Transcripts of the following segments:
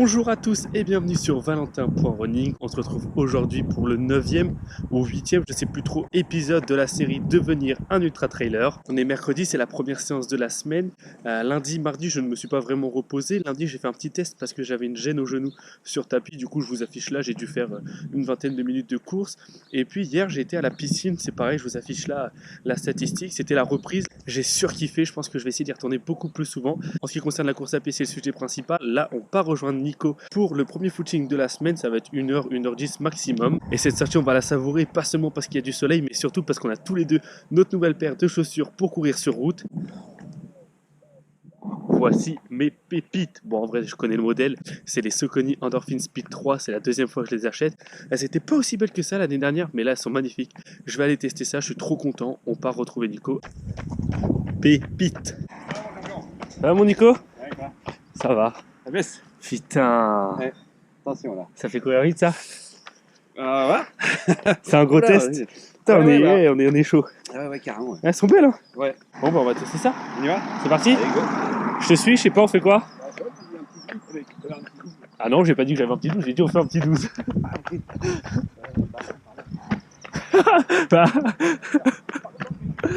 Bonjour à tous et bienvenue sur Valentin.running. On se retrouve aujourd'hui pour le 9e ou 8e, je sais plus trop, épisode de la série Devenir un ultra trailer. On est mercredi, c'est la première séance de la semaine. Lundi, mardi, je ne me suis pas vraiment reposé. Lundi, j'ai fait un petit test parce que j'avais une gêne au genou sur tapis. Du coup, je vous affiche là, j'ai dû faire une vingtaine de minutes de course. Et puis hier, j'ai été à la piscine, c'est pareil, je vous affiche là la statistique. C'était la reprise. J'ai surkiffé, je pense que je vais essayer d'y retourner beaucoup plus souvent. En ce qui concerne la course à pied, c'est le sujet principal. Là, on part rejoindre Nico pour le premier footing de la semaine. Ça va être 1h, 1h10 maximum. Et cette sortie, on va la savourer pas seulement parce qu'il y a du soleil, mais surtout parce qu'on a tous les deux notre nouvelle paire de chaussures pour courir sur route. Voici mes pépites. Bon, en vrai, je connais le modèle. C'est les Saucony Endorphin Speed 3. C'est la deuxième fois que je les achète. Elles étaient pas aussi belles que ça l'année dernière, mais là, elles sont magnifiques. Je vais aller tester ça. Je suis trop content. On part retrouver Nico. Pépite. Ça va, mon Nico? Ouais, quoi. Ça va. Ça baisse. Putain. Ouais. Attention là. Ça fait courir vite, ça? Ouais. C'est un gros test. Ouais. Putain, Ouais, on est chaud. Ouais, carrément. Ouais. Elles sont belles, hein? Ouais. Bon, bah, on va tester ça. On y va? C'est parti? Allez, go. Je te suis, je sais pas, on fait quoi? Ah non, j'ai pas dit que j'avais un petit 12, j'ai dit on fait un petit 12.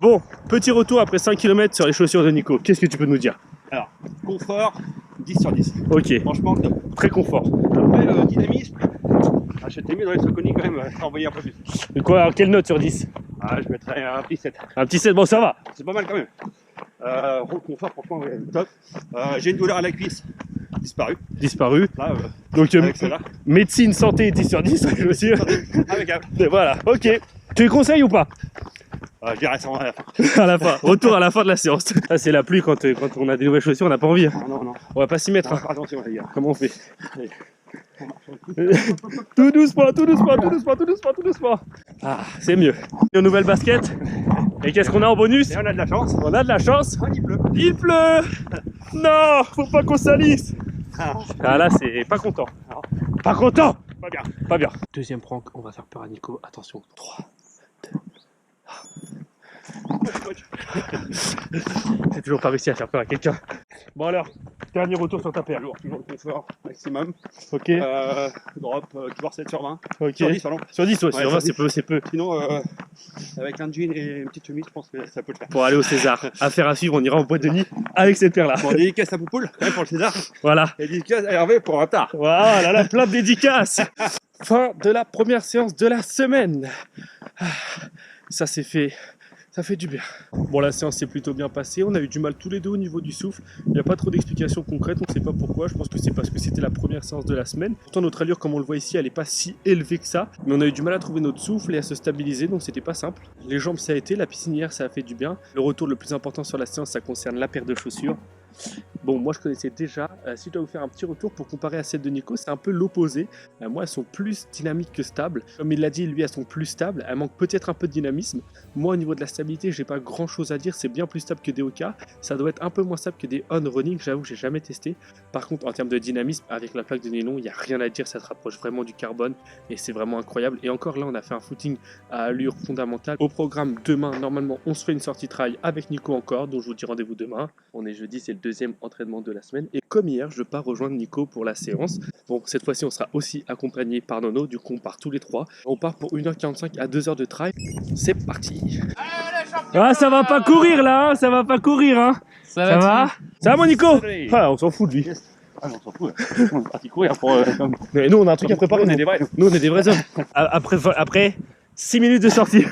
Bon, petit retour après 5 km sur les chaussures de Nico. Qu'est-ce que tu peux nous dire? Alors, confort, 10 sur 10. Ok, Franchement, top. très confort. Après, le dynamisme, j'étais mieux dans les Saucony quand même, envoyer un peu plus. Et quoi, alors, quelle note sur 10? Ah, je mettrais un petit 7. Un petit 7, bon ça va. C'est pas mal quand même. Confort, franchement, ouais, top. J'ai une douleur à la cuisse, disparue. Disparu. Là, Donc, avec celle-là. médecine, santé, 10 sur 10, je suis. Impeccable. Et voilà, ok. Tu les conseilles ou pas? Je dirais ça à la fin. À la fin, retour à la fin de la séance. Ça, c'est la pluie quand on a des nouvelles chaussures, on n'a pas envie. Hein. Non. On va pas s'y mettre. Hein. Attention, les gars. Comment on fait? Tout doucement, tout doucement, tout doucement, tout doucement, tout doucement. Ah, c'est mieux. Une nouvelle basket. Et qu'est-ce qu'on a en bonus? Et on a de la chance. On a de la chance. Il pleut. Il pleut. Non, faut pas qu'on salisse. Ah là, c'est pas content. Pas content. Pas bien. Pas bien. Deuxième prank, on va faire peur à Nico. Attention. 3, 2, 1. J'ai toujours pas réussi à faire peur à quelqu'un. Bon alors, dernier retour sur ta paire. Toujours le confort maximum. Ok. Drop, toujours 7 sur 20. Ok. Sur 10, pardon. Sur 10, ouais, Ouais, sur 20, sur c'est 10. peu, c'est peu. Sinon, avec un jean et une petite chemise, je pense que ça peut le faire. Pour aller au César. Affaire à suivre, on ira en boîte de nuit avec cette paire-là. Bon, dédicace à Poupoule, quand même pour le César. Voilà. Et dédicace à Hervé pour un tard. Voilà, là, plein de dédicaces. Fin de la première séance de la semaine. Ça s'est fait. Ça fait du bien. Bon, la séance s'est plutôt bien passée. On a eu du mal tous les deux au niveau du souffle. Il n'y a pas trop d'explications concrètes. On ne sait pas pourquoi. Je pense que c'est parce que c'était la première séance de la semaine. Pourtant, notre allure, comme on le voit ici, elle n'est pas si élevée que ça. Mais on a eu du mal à trouver notre souffle et à se stabiliser. Donc, c'était pas simple. Les jambes, ça a été. La piscine hier, ça a fait du bien. Le retour le plus important sur la séance, ça concerne la paire de chaussures. Bon, moi je connaissais déjà. Si je dois vous faire un petit retour pour comparer à celle de Nico, c'est un peu l'opposé. Moi, elles sont plus dynamiques que stables. Comme il l'a dit, lui, elles sont plus stables. Elles manquent peut-être un peu de dynamisme. Moi, au niveau de la stabilité, j'ai pas grand chose à dire. C'est bien plus stable que des Hoka. Ça doit être un peu moins stable que des On Running. J'avoue, j'ai jamais testé. Par contre, en termes de dynamisme, avec la plaque de nylon, il n'y a rien à dire. Ça se rapproche vraiment du carbone et c'est vraiment incroyable. Et encore là, on a fait un footing à allure fondamentale. Au programme demain, normalement, on se fait une sortie trail avec Nico encore. Donc, je vous dis rendez-vous demain. On est jeudi, c'est le deuxième entraînement de la semaine. Et comme hier, je pars rejoindre Nico pour la séance. Bon, cette fois-ci, on sera aussi accompagné par Nono. Du coup, on part tous les trois. On part pour 1h45 à 2h de trail. C'est parti. Ah, ça va pas courir là, hein, ça va pas courir. Hein. Ça va? Ça va, mon Nico? Ah, on s'en fout de lui. Ah, on s'en fout. On est parti courir pour. Mais nous, on a un truc à préparer. On est des vrais. Nous, on est des vrais hommes. Après 6 minutes de sortie,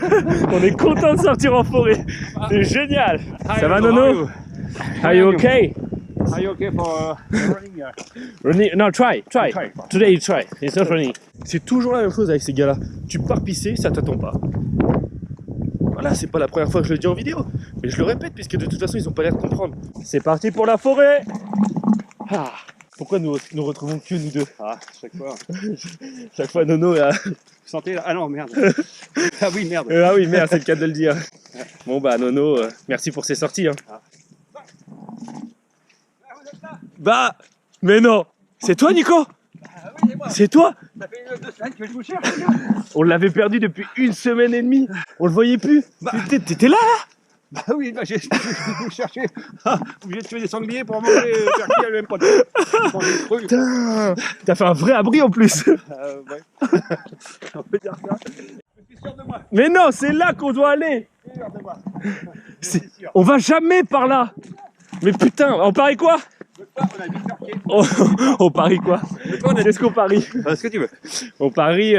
on est content de sortir en forêt. C'est génial. Ça va, Nono? Are you okay? Are you okay for running? Running? No, try. Try. Today you try. It's not running. C'est toujours la même chose avec ces gars-là. Tu pars pisser, ça t'attend pas. Voilà, c'est pas la première fois que je le dis en vidéo. Mais je le répète, puisque de toute façon, ils ont pas l'air de comprendre. C'est parti pour la forêt. Ah, pourquoi nous retrouvons que nous deux? Ah, chaque fois. Chaque fois, Nono a... Vous sentez là? Ah non, merde. Ah oui, merde. Ah oui, merde, c'est le cas de le dire. Bon, bah, Nono, merci pour ces sorties. Hein. Bah, mais non. C'est toi, Nico? Ah oui, c'est moi. C'est toi? Ça fait 2 semaines que je vous cherche. On l'avait perdu depuis 1 semaine et demie. On le voyait plus. Bah. T'étais là? Bah oui, bah j'ai cherché. Obligé de tuer des sangliers pour manger faire cuire le même pote. Putain, t'as fait un vrai abri en plus. Ouais. On peut dire ça. Je suis sûr de moi. Mais non, c'est là qu'on doit aller. Sûr de moi. C'est- On va jamais par là. Mais putain, on parie quoi? On a bifurqué. On parie quoi? Qu'est-ce qu'on parie? Ce que tu veux. On parie...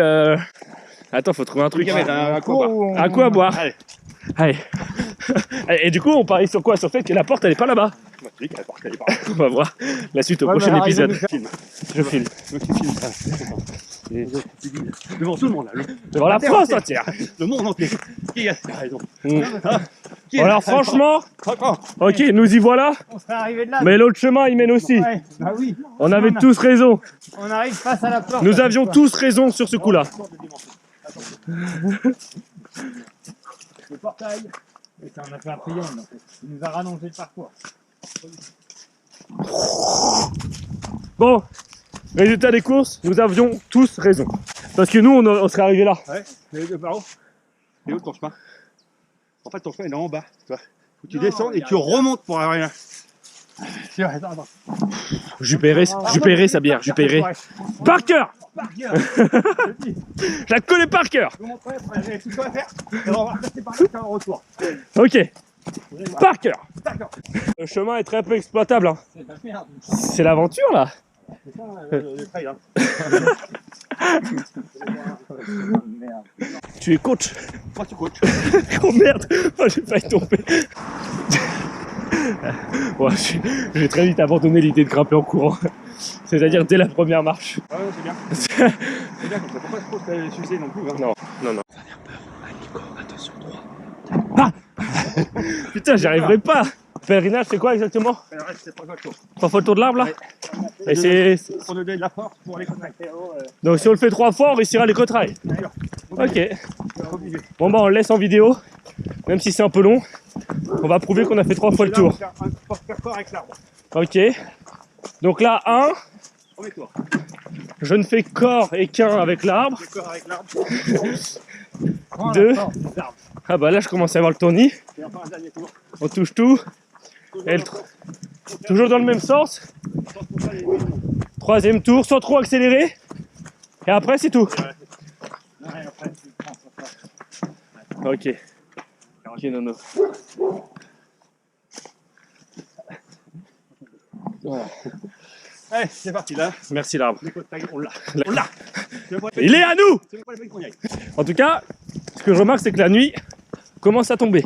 Attends, faut trouver un truc. Un coup. À quoi boire? Allez. Allez. Et du coup, on parie sur quoi? Sur le fait que la porte, elle est pas là-bas. On va voir la suite au prochain épisode. Je filme. Devant tout le monde, là. Devant la France entière. Le monde entier. Qui a raison? Alors franchement, ok, nous y voilà. On serait arrivé de là. Mais l'autre chemin, il mène aussi. Ouais, bah oui. On avait tous raison. On arrive face à la porte. Nous avions tous raison sur ce coup-là. Le portail. Et ça, on a fait un triangle. En fait. Il nous a rallongé le parcours. Bon, résultat des courses, nous avions tous raison. Parce que nous, on serait arrivé là. Ouais, les deux barreaux. Et où ton chemin? En fait, ton chemin il est en bas. Tu vois. Faut que tu Non, descends il et y a tu rien. remontes pour arriver là. Attends. Je paierai sa bière, je paierai. Par cœur. Je la connais par cœur. Je vous montrerai, j'ai tout ça à faire. Et on va repasser par là, faire un retour. Ok, par cœur. D'accord. Le chemin est très peu exploitable. Hein. C'est de la merde. C'est l'aventure là. C'est ça le trail. Hein. Merde. Tu es coach. Moi, tu coaches. Oh merde, oh, j'ai failli tomber. Ouais, j'ai très vite abandonné l'idée de grimper en courant. C'est-à-dire dès la première marche. Ah ouais, c'est bien. C'est bien comme ça. Faut pas trop se sucer non plus. Hein. Non. Attention, 3. Ah putain, j'y arriverai pas. Pèlerinage, c'est quoi exactement? Alors, c'est pas le tour. 3 fois le tour de l'arbre là? Ouais. Et c'est... Pour donner de la force pour les contacts. Donc si on le fait 3 fois, on réussira les cotrails. D'accord. Ok. Bon bah on le laisse en vidéo. Même si c'est un peu long. On va prouver qu'on a fait 3 fois le tour. Pour faire corps avec l'arbre. Ok. Donc là, 1. Premier tour. Je ne fais corps et qu'un avec l'arbre. Le corps avec l'arbre. 2. Ah bah là je commence à avoir le tournis. Et enfin un dernier tour. On touche tout. Et toujours dans le même sens. 3e tour, sans trop accélérer. Et après c'est tout. Ok. Ok Nono. Voilà. Allez, c'est parti là. Merci l'arbre. Les contacts, on l'a. On l'a. Il est à nous. C'est même pas la peine qu'on y aille. En tout cas, ce que je remarque c'est que la nuit commence à tomber.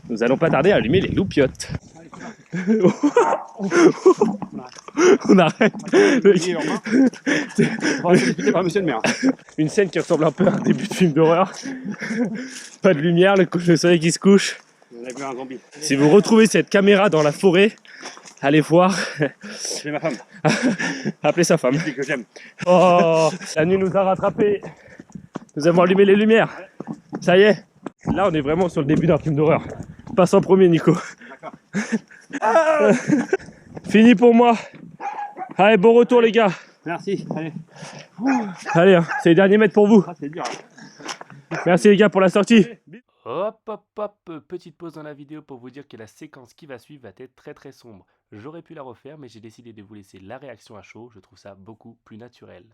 Nous allons pas tarder à allumer les loupiottes. On arrête. Il est en main. On va se discuter par monsieur le maire. Une scène qui ressemble un peu à un début de film d'horreur. Pas de lumière, le soleil qui se couche. On a vu un zombie. Si vous retrouvez cette caméra dans la forêt, allez voir. J'ai ma femme. Appelez sa femme. C'est que j'aime. Oh, la nuit nous a rattrapés. Nous avons allumé les lumières. Ça y est. Là, on est vraiment sur le début d'un film d'horreur. Passe en premier, Nico. D'accord. Fini pour moi. Allez, bon retour, les gars. Merci. Allez. Allez, hein, c'est les derniers mètres pour vous. Ah, c'est dur. Merci, les gars, pour la sortie. Hop, petite pause dans la vidéo pour vous dire que la séquence qui va suivre va être très très sombre. J'aurais pu la refaire, mais j'ai décidé de vous laisser la réaction à chaud, je trouve ça beaucoup plus naturel.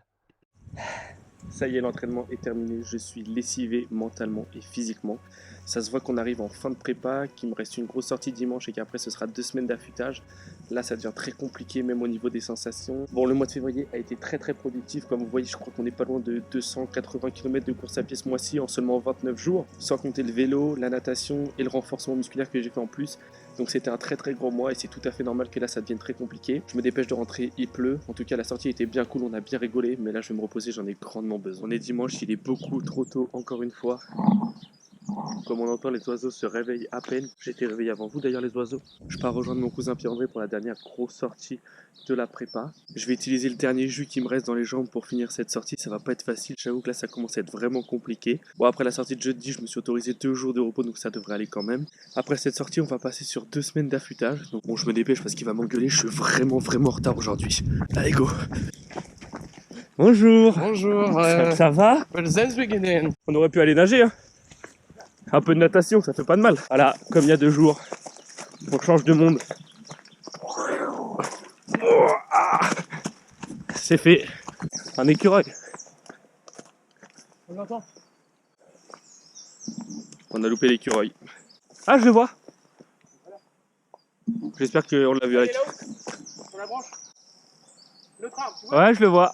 Ça y est, l'entraînement est terminé. Je suis lessivé mentalement et physiquement. Ça se voit qu'on arrive en fin de prépa, qu'il me reste une grosse sortie dimanche et qu'après ce sera 2 semaines d'affûtage. Là, ça devient très compliqué, même au niveau des sensations. Bon, le mois de février a été très productif. Comme vous voyez, je crois qu'on n'est pas loin de 280 km de course à pied ce mois-ci en seulement 29 jours, sans compter le vélo, la natation et le renforcement musculaire que j'ai fait en plus. Donc c'était un très gros mois et c'est tout à fait normal que là ça devienne très compliqué. Je me dépêche de rentrer, il pleut. En tout cas, la sortie était bien cool, on a bien rigolé, mais là je vais me reposer, j'en ai grandement besoin. On est dimanche, il est beaucoup trop tôt encore une fois. Comme on entend, les oiseaux se réveillent à peine. J'ai été réveillé avant vous d'ailleurs, les oiseaux. Je pars rejoindre mon cousin Pierre-André pour la dernière grosse sortie de la prépa. Je vais utiliser le dernier jus qui me reste dans les jambes pour finir cette sortie. Ça va pas être facile, j'avoue que là ça commence à être vraiment compliqué. Bon, après la sortie de jeudi, je me suis autorisé 2 jours de repos, donc ça devrait aller quand même. Après cette sortie, on va passer sur 2 semaines d'affûtage. Donc bon, je me dépêche parce qu'il va m'engueuler, je suis vraiment en retard aujourd'hui. Allez, go. Bonjour. Bonjour, Ça va? where the zen's beginning. On aurait pu aller nager, hein. Un peu de natation, ça fait pas de mal. Voilà, comme il y a 2 jours, on change de monde. C'est fait. Un écureuil. On l'entend. On a loupé l'écureuil. Ah, je le vois. J'espère qu'on l'a vu avec. Sur la branche. Le tram, tu vois. Ouais, je le vois.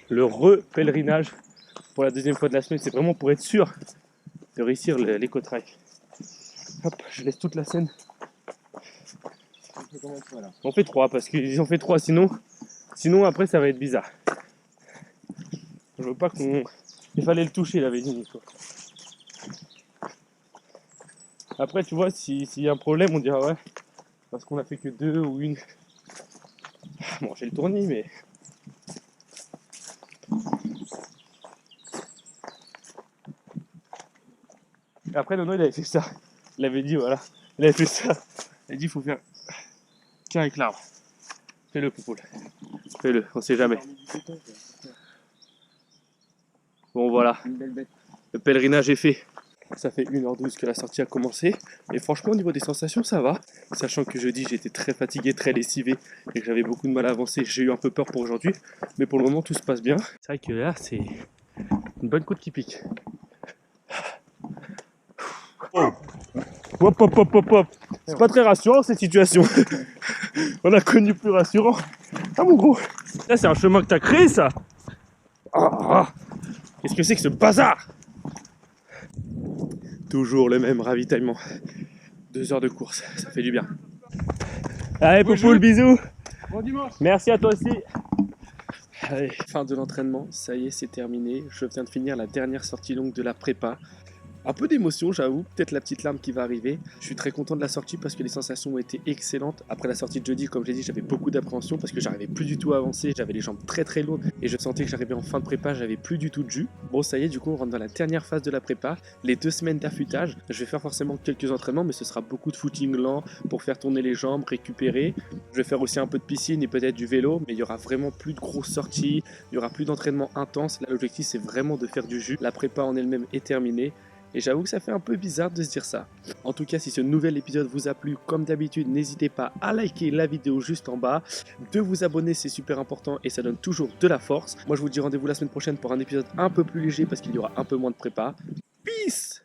Le repèlerinage pour la 2e fois de la semaine, c'est vraiment pour être sûr de réussir l'éco-trail. Hop, je laisse toute la scène. On fait 3 parce qu'ils ont fait 3 sinon après ça va être bizarre. Je veux pas qu'on... Il fallait le toucher, il avait dit Nico. Après tu vois, s'il y a un problème on dira ouais, parce qu'on a fait que 2 ou 1. Bon j'ai le tournis mais... Après Nono il avait fait ça. Il avait dit voilà, il avait fait ça. Il a dit il faut faire qu'un avec l'arbre. Fais-le Poupoule. Fais-le, on sait jamais. Bon voilà, Une belle bête. le pèlerinage est fait. Ça fait 1h12 que la sortie a commencé. Et franchement au niveau des sensations ça va. Sachant que jeudi j'étais très fatigué, très lessivé et que j'avais beaucoup de mal à avancer. J'ai eu un peu peur pour aujourd'hui. Mais pour le moment tout se passe bien. C'est vrai que là c'est une bonne côte qui pique. Oh. Hop hop hop hop hop. C'est pas très rassurant cette situation. On a connu plus rassurant. Ah mon gros. Là c'est un chemin que t'as créé ça. Ah. Qu'est-ce que c'est que ce bazar? Toujours le même ravitaillement. 2 heures de course, ça fait du bien. Allez Poupoule, bisous. Bon dimanche. Merci à toi aussi. Allez, fin de l'entraînement, ça y est, c'est terminé. Je viens de finir la dernière sortie longue de la prépa. Un peu d'émotion, j'avoue, peut-être la petite larme qui va arriver. Je suis très content de la sortie parce que les sensations ont été excellentes. Après la sortie de jeudi, comme je l'ai dit, j'avais beaucoup d'appréhension parce que j'arrivais plus du tout à avancer. J'avais les jambes très très lourdes et je sentais que j'arrivais en fin de prépa, j'avais plus du tout de jus. Bon, ça y est, du coup, on rentre dans la dernière phase de la prépa. Les 2 semaines d'affûtage. Je vais faire forcément quelques entraînements, mais ce sera beaucoup de footing lent pour faire tourner les jambes, récupérer. Je vais faire aussi un peu de piscine et peut-être du vélo, mais il y aura vraiment plus de grosses sorties. Il y aura plus d'entraînement intense. Là, l'objectif, c'est vraiment de faire du jus. La prépa en elle-même est terminée. Et j'avoue que ça fait un peu bizarre de se dire ça. En tout cas, si ce nouvel épisode vous a plu, comme d'habitude, n'hésitez pas à liker la vidéo juste en bas, de vous abonner, c'est super important et ça donne toujours de la force. Moi, je vous dis rendez-vous la semaine prochaine pour un épisode un peu plus léger parce qu'il y aura un peu moins de prépa. Peace!